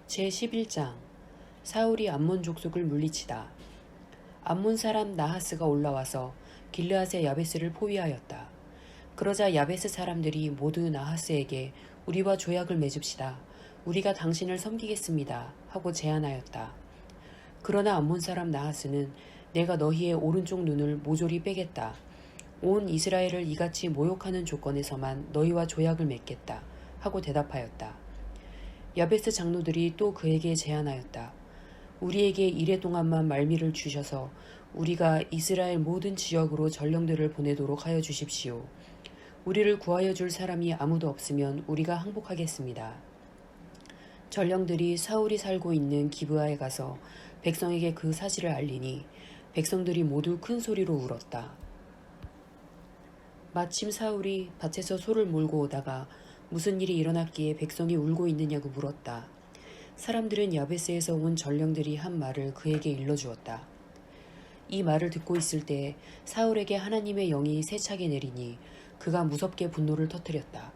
제11장 사울이 암몬 족속을 물리치다. 암몬 사람 나하스가 올라와서 길르앗의 야베스를 포위하였다. 그러자 야베스 사람들이 모두 나하스에게 우리와 조약을 맺읍시다. 우리가 당신을 섬기겠습니다. 하고 제안하였다. 그러나 암몬 사람 나하스는 내가 너희의 오른쪽 눈을 모조리 빼겠다. 온 이스라엘을 이같이 모욕하는 조건에서만 너희와 조약을 맺겠다. 하고 대답하였다. 야베스 장로들이 또 그에게 제안하였다. 우리에게 이래 동안만 말미를 주셔서 우리가 이스라엘 모든 지역으로 전령들을 보내도록 하여 주십시오. 우리를 구하여 줄 사람이 아무도 없으면 우리가 항복하겠습니다. 전령들이 사울이 살고 있는 기브아에 가서 백성에게 그 사실을 알리니 백성들이 모두 큰 소리로 울었다. 마침 사울이 밭에서 소를 몰고 오다가 무슨 일이 일어났기에 백성이 울고 있느냐고 물었다. 사람들은 야베스에서 온 전령들이 한 말을 그에게 일러주었다. 이 말을 듣고 있을 때 사울에게 하나님의 영이 세차게 내리니 그가 무섭게 분노를 터뜨렸다.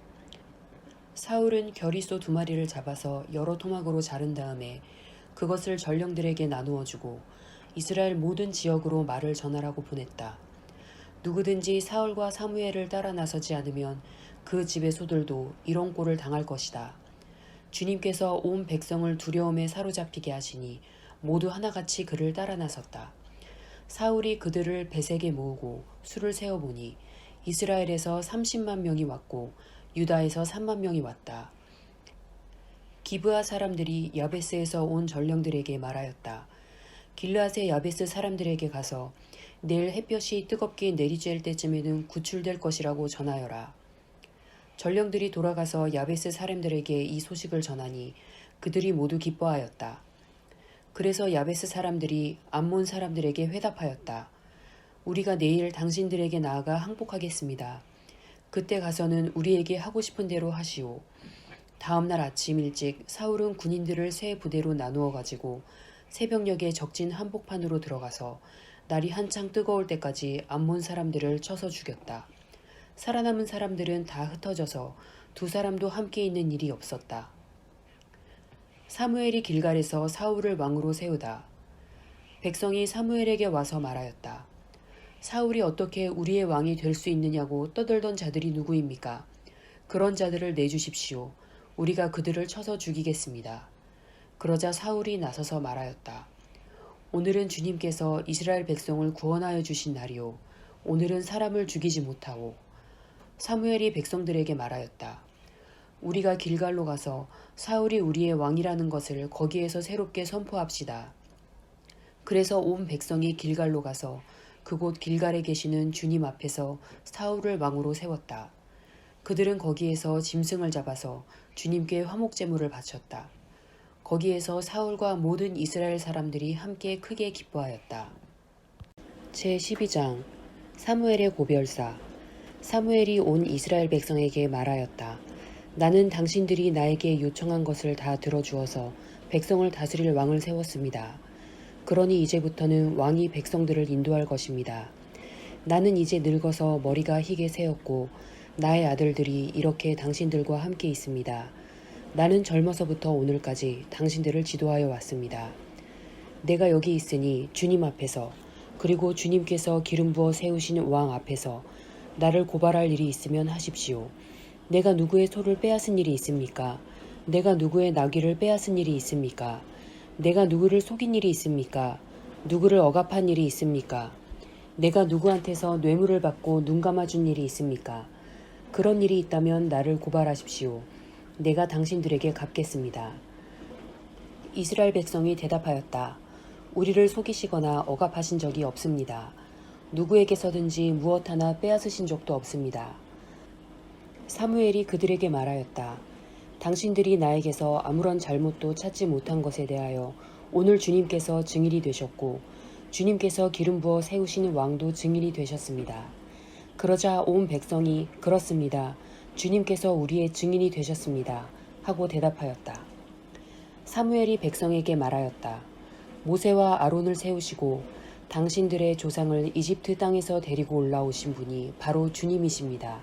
사울은 겨리소 2마리를 잡아서 여러 토막으로 자른 다음에 그것을 전령들에게 나누어 주고 이스라엘 모든 지역으로 말을 전하라고 보냈다. 누구든지 사울과 사무엘을 따라 나서지 않으면 그 집의 소들도 이런 꼴을 당할 것이다. 주님께서 온 백성을 두려움에 사로잡히게 하시니 모두 하나같이 그를 따라 나섰다. 사울이 그들을 베색에 모으고 수를 세어보니 이스라엘에서 30만 명이 왔고 유다에서 3만 명이 왔다. 기브아 사람들이 야베스에서 온 전령들에게 말하였다. 길르앗의 야베스 사람들에게 가서 내일 햇볕이 뜨겁게 내리쬐을 때쯤에는 구출될 것이라고 전하여라. 전령들이 돌아가서 야베스 사람들에게 이 소식을 전하니 그들이 모두 기뻐하였다. 그래서 야베스 사람들이 암몬 사람들에게 회답하였다. 우리가 내일 당신들에게 나아가 항복하겠습니다. 그때 가서는 우리에게 하고 싶은 대로 하시오. 다음 날 아침 일찍 사울은 군인들을 세 부대로 나누어 가지고 새벽녘에 적진 한복판으로 들어가서 날이 한창 뜨거울 때까지 암몬 사람들을 쳐서 죽였다. 살아남은 사람들은 다 흩어져서 2사람도 함께 있는 일이 없었다. 사무엘이 길갈에서 사울을 왕으로 세우다. 백성이 사무엘에게 와서 말하였다. 사울이 어떻게 우리의 왕이 될 수 있느냐고 떠들던 자들이 누구입니까? 그런 자들을 내주십시오. 우리가 그들을 쳐서 죽이겠습니다. 그러자 사울이 나서서 말하였다. 오늘은 주님께서 이스라엘 백성을 구원하여 주신 날이오. 오늘은 사람을 죽이지 못하오. 사무엘이 백성들에게 말하였다. 우리가 길갈로 가서 사울이 우리의 왕이라는 것을 거기에서 새롭게 선포합시다. 그래서 온 백성이 길갈로 가서 그곳 길갈에 계시는 주님 앞에서 사울을 왕으로 세웠다. 그들은 거기에서 짐승을 잡아서 주님께 화목제물을 바쳤다. 거기에서 사울과 모든 이스라엘 사람들이 함께 크게 기뻐하였다. 제12장 사무엘의 고별사. 사무엘이 온 이스라엘 백성에게 말하였다. 나는 당신들이 나에게 요청한 것을 다 들어주어서 백성을 다스릴 왕을 세웠습니다. 그러니 이제부터는 왕이 백성들을 인도할 것입니다. 나는 이제 늙어서 머리가 희게 새었고 나의 아들들이 이렇게 당신들과 함께 있습니다. 나는 젊어서부터 오늘까지 당신들을 지도하여 왔습니다. 내가 여기 있으니 주님 앞에서 그리고 주님께서 기름 부어 세우신 왕 앞에서 나를 고발할 일이 있으면 하십시오. 내가 누구의 소를 빼앗은 일이 있습니까? 내가 누구의 나귀를 빼앗은 일이 있습니까? 내가 누구를 속인 일이 있습니까? 누구를 억압한 일이 있습니까? 내가 누구한테서 뇌물을 받고 눈 감아준 일이 있습니까? 그런 일이 있다면 나를 고발하십시오. 내가 당신들에게 갚겠습니다. 이스라엘 백성이 대답하였다. 우리를 속이시거나 억압하신 적이 없습니다. 누구에게서든지 무엇 하나 빼앗으신 적도 없습니다. 사무엘이 그들에게 말하였다. 당신들이 나에게서 아무런 잘못도 찾지 못한 것에 대하여 오늘 주님께서 증인이 되셨고 주님께서 기름 부어 세우신 왕도 증인이 되셨습니다. 그러자 온 백성이 그렇습니다. 주님께서 우리의 증인이 되셨습니다. 하고 대답하였다. 사무엘이 백성에게 말하였다. 모세와 아론을 세우시고 당신들의 조상을 이집트 땅에서 데리고 올라오신 분이 바로 주님이십니다.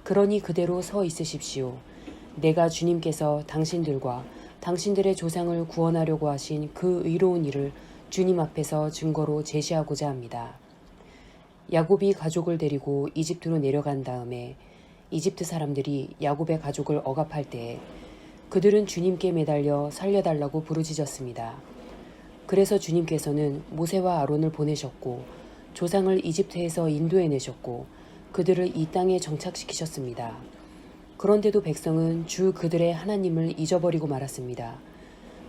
그러니 그대로 서 있으십시오. 내가 주님께서 당신들과 당신들의 조상을 구원하려고 하신 그 의로운 일을 주님 앞에서 증거로 제시하고자 합니다. 야곱이 가족을 데리고 이집트로 내려간 다음에 이집트 사람들이 야곱의 가족을 억압할 때에 그들은 주님께 매달려 살려달라고 부르짖었습니다. 그래서 주님께서는 모세와 아론을 보내셨고 조상을 이집트에서 인도해내셨고 그들을 이 땅에 정착시키셨습니다. 그런데도 백성은 주 그들의 하나님을 잊어버리고 말았습니다.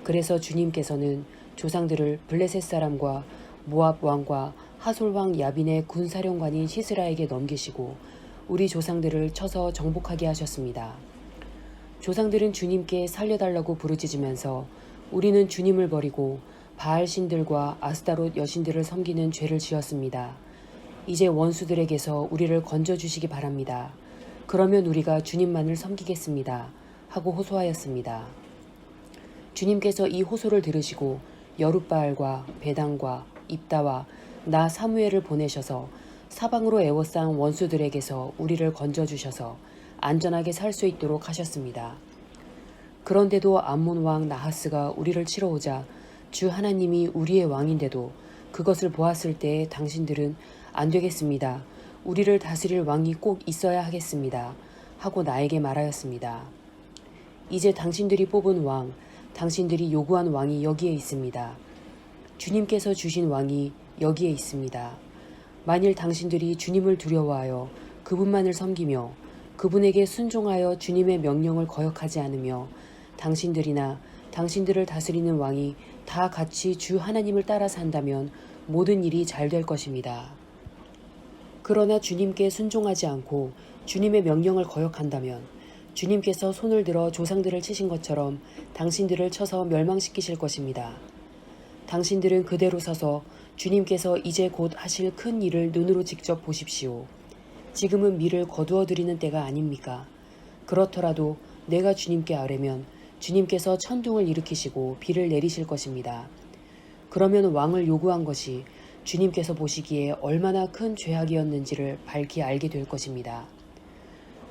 그래서 주님께서는 조상들을 블레셋 사람과 모압 왕과 하솔 왕 야빈의 군사령관인 시스라에게 넘기시고 우리 조상들을 쳐서 정복하게 하셨습니다. 조상들은 주님께 살려달라고 부르짖으면서 우리는 주님을 버리고 바알 신들과 아스타롯 여신들을 섬기는 죄를 지었습니다. 이제 원수들에게서 우리를 건져주시기 바랍니다. 그러면 우리가 주님만을 섬기겠습니다. 하고 호소하였습니다. 주님께서 이 호소를 들으시고 여룻바알과 베단과 입다와 나 사무엘을 보내셔서 사방으로 애워싼 원수들에게서 우리를 건져주셔서 안전하게 살 수 있도록 하셨습니다. 그런데도 암몬 왕 나하스가 우리를 치러 오자 주 하나님이 우리의 왕인데도 그것을 보았을 때 당신들은 안 되겠습니다. 우리를 다스릴 왕이 꼭 있어야 하겠습니다. 하고 나에게 말하였습니다. 이제 당신들이 뽑은 왕, 당신들이 요구한 왕이 여기에 있습니다. 주님께서 주신 왕이 여기에 있습니다. 만일 당신들이 주님을 두려워하여 그분만을 섬기며 그분에게 순종하여 주님의 명령을 거역하지 않으며 당신들이나 당신들을 다스리는 왕이 다 같이 주 하나님을 따라 산다면 모든 일이 잘 될 것입니다. 그러나 주님께 순종하지 않고 주님의 명령을 거역한다면 주님께서 손을 들어 조상들을 치신 것처럼 당신들을 쳐서 멸망시키실 것입니다. 당신들은 그대로 서서 주님께서 이제 곧 하실 큰 일을 눈으로 직접 보십시오. 지금은 미를 거두어 드리는 때가 아닙니까? 그렇더라도 내가 주님께 아뢰면 주님께서 천둥을 일으키시고 비를 내리실 것입니다. 그러면 왕을 요구한 것이 주님께서 보시기에 얼마나 큰 죄악이었는지를 밝히 알게 될 것입니다.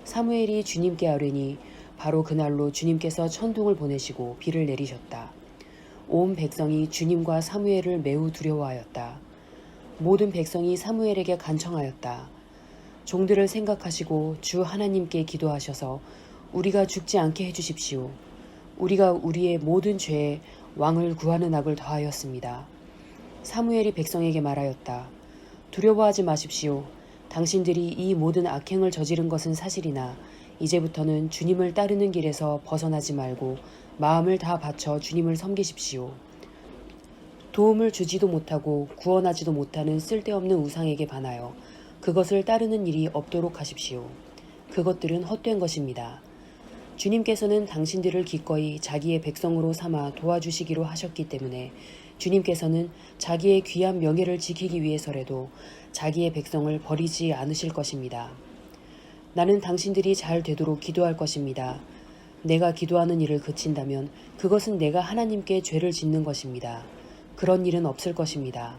사무엘이 주님께 아뢰니 바로 그날로 주님께서 천둥을 보내시고 비를 내리셨다. 온 백성이 주님과 사무엘을 매우 두려워하였다. 모든 백성이 사무엘에게 간청하였다. 종들을 생각하시고 주 하나님께 기도하셔서 우리가 죽지 않게 해주십시오. 우리가 우리의 모든 죄에 왕을 구하는 악을 더하였습니다. 사무엘이 백성에게 말하였다. 두려워하지 마십시오. 당신들이 이 모든 악행을 저지른 것은 사실이나 이제부터는 주님을 따르는 길에서 벗어나지 말고 마음을 다 바쳐 주님을 섬기십시오. 도움을 주지도 못하고 구원하지도 못하는 쓸데없는 우상에게 반하여 그것을 따르는 일이 없도록 하십시오. 그것들은 헛된 것입니다. 주님께서는 당신들을 기꺼이 자기의 백성으로 삼아 도와주시기로 하셨기 때문에 주님께서는 자기의 귀한 명예를 지키기 위해서라도 자기의 백성을 버리지 않으실 것입니다. 나는 당신들이 잘 되도록 기도할 것입니다. 내가 기도하는 일을 그친다면 그것은 내가 하나님께 죄를 짓는 것입니다. 그런 일은 없을 것입니다.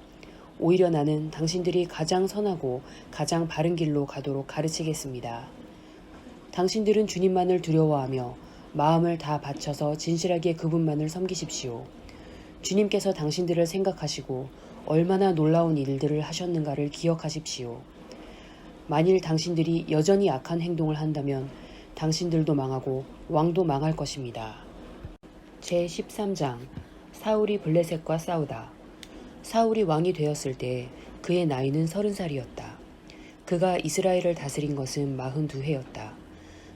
오히려 나는 당신들이 가장 선하고 가장 바른 길로 가도록 가르치겠습니다. 당신들은 주님만을 두려워하며 마음을 다 바쳐서 진실하게 그분만을 섬기십시오. 주님께서 당신들을 생각하시고 얼마나 놀라운 일들을 하셨는가를 기억하십시오. 만일 당신들이 여전히 악한 행동을 한다면 당신들도 망하고 왕도 망할 것입니다. 제13장 사울이 블레셋과 싸우다. 사울이 왕이 되었을 때 그의 나이는 30살이었다. 그가 이스라엘을 다스린 것은 42해였다.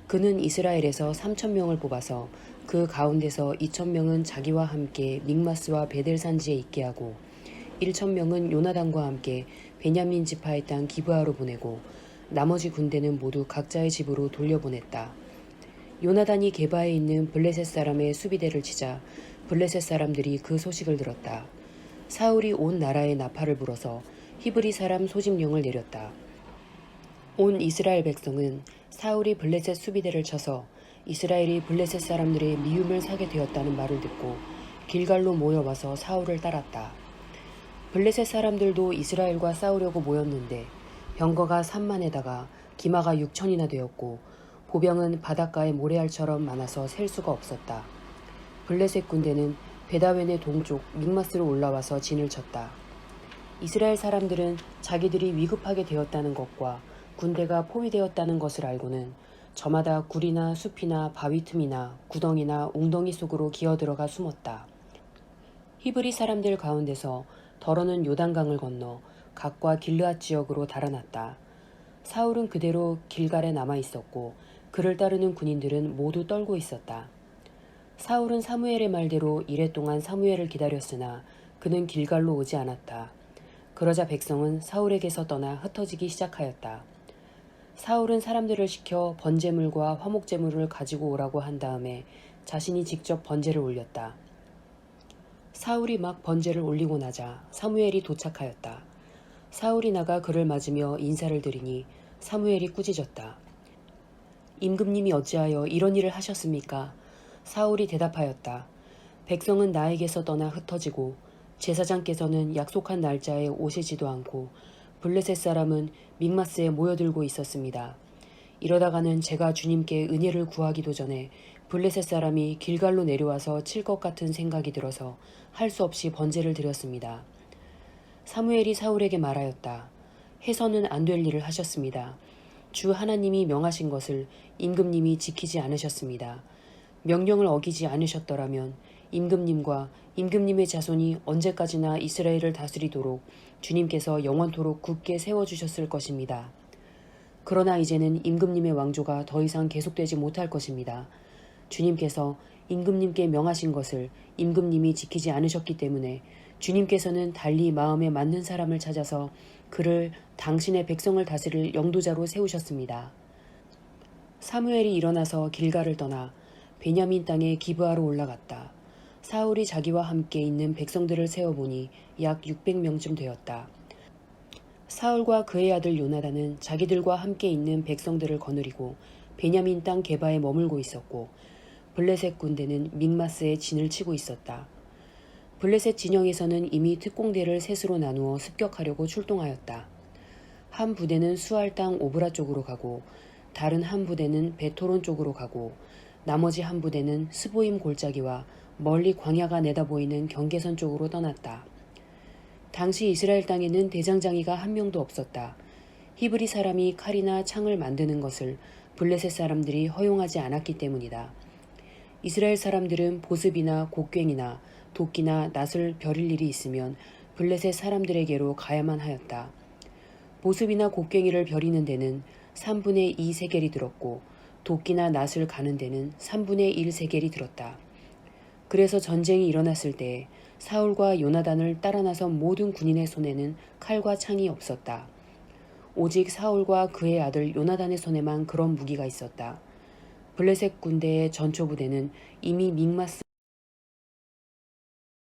그는 이스라엘에서 3,000명을 뽑아서 그 가운데서 2,000명은 자기와 함께 믹마스와 베델산지에 있게 하고 1,000명은 요나단과 함께 베냐민 지파의 땅 기브아로 보내고 나머지 군대는 모두 각자의 집으로 돌려보냈다. 요나단이 게바에 있는 블레셋 사람의 수비대를 치자 블레셋 사람들이 그 소식을 들었다. 사울이 온 나라에 나팔을 불어서 히브리 사람 소집령을 내렸다. 온 이스라엘 백성은 사울이 블레셋 수비대를 쳐서 이스라엘이 블레셋 사람들의 미움을 사게 되었다는 말을 듣고 길갈로 모여와서 사울을 따랐다. 블레셋 사람들도 이스라엘과 싸우려고 모였는데 병거가 3만에다가 기마가 6천이나 되었고 보병은 바닷가의 모래알처럼 많아서 셀 수가 없었다. 블레셋 군대는 베다웬의 동쪽 믹마스로 올라와서 진을 쳤다. 이스라엘 사람들은 자기들이 위급하게 되었다는 것과 군대가 포위되었다는 것을 알고는 저마다 굴이나 숲이나 바위 틈이나 구덩이나 웅덩이 속으로 기어들어가 숨었다. 히브리 사람들 가운데서 더러는 요단강을 건너 각과 길르앗 지역으로 달아났다. 사울은 그대로 길갈에 남아 있었고 그를 따르는 군인들은 모두 떨고 있었다. 사울은 사무엘의 말대로 이레 동안 사무엘을 기다렸으나 그는 길갈로 오지 않았다. 그러자 백성은 사울에게서 떠나 흩어지기 시작하였다. 사울은 사람들을 시켜 번제물과 화목제물을 가지고 오라고 한 다음에 자신이 직접 번제를 올렸다. 사울이 막 번제를 올리고 나자 사무엘이 도착하였다. 사울이 나가 그를 맞으며 인사를 드리니 사무엘이 꾸짖었다. 임금님이 어찌하여 이런 일을 하셨습니까? 사울이 대답하였다. 백성은 나에게서 떠나 흩어지고 제사장께서는 약속한 날짜에 오시지도 않고 블레셋 사람은 믹마스에 모여들고 있었습니다. 이러다가는 제가 주님께 은혜를 구하기도 전에 블레셋 사람이 길갈로 내려와서 칠 것 같은 생각이 들어서 할 수 없이 번제를 드렸습니다. 사무엘이 사울에게 말하였다. 해서는 안 될 일을 하셨습니다. 주 하나님이 명하신 것을 임금님이 지키지 않으셨습니다. 명령을 어기지 않으셨더라면 임금님과 임금님의 자손이 언제까지나 이스라엘을 다스리도록 주님께서 영원토록 굳게 세워주셨을 것입니다. 그러나 이제는 임금님의 왕조가 더 이상 계속되지 못할 것입니다. 주님께서 임금님께 명하신 것을 임금님이 지키지 않으셨기 때문에 주님께서는 달리 마음에 맞는 사람을 찾아서 그를 당신의 백성을 다스릴 영도자로 세우셨습니다. 사무엘이 일어나서 길갈을 떠나 베냐민 땅에 기브아로 올라갔다. 사울이 자기와 함께 있는 백성들을 세어보니 약 600명쯤 되었다. 사울과 그의 아들 요나단은 자기들과 함께 있는 백성들을 거느리고 베냐민 땅 게바에 머물고 있었고 블레셋 군대는 믹마스에 진을 치고 있었다. 블레셋 진영에서는 이미 특공대를 셋으로 나누어 습격하려고 출동하였다. 한 부대는 수알 땅 오브라 쪽으로 가고 다른 한 부대는 베토론 쪽으로 가고 나머지 한 부대는 스보임 골짜기와 멀리 광야가 내다보이는 경계선 쪽으로 떠났다. 당시 이스라엘 땅에는 대장장이가 한 명도 없었다. 히브리 사람이 칼이나 창을 만드는 것을 블레셋 사람들이 허용하지 않았기 때문이다. 이스라엘 사람들은 보습이나 곡괭이나 도끼나 낫을 벼릴 일이 있으면 블레셋 사람들에게로 가야만 하였다. 보습이나 곡괭이를 벼리는 데는 3분의 2 세겔이 들었고 도끼나 낫을 가는 데는 3분의 1 세겔이 들었다. 그래서 전쟁이 일어났을 때 사울과 요나단을 따라 나선 모든 군인의 손에는 칼과 창이 없었다. 오직 사울과 그의 아들 요나단의 손에만 그런 무기가 있었다. 블레셋 군대의 전초부대는 이미 믹마스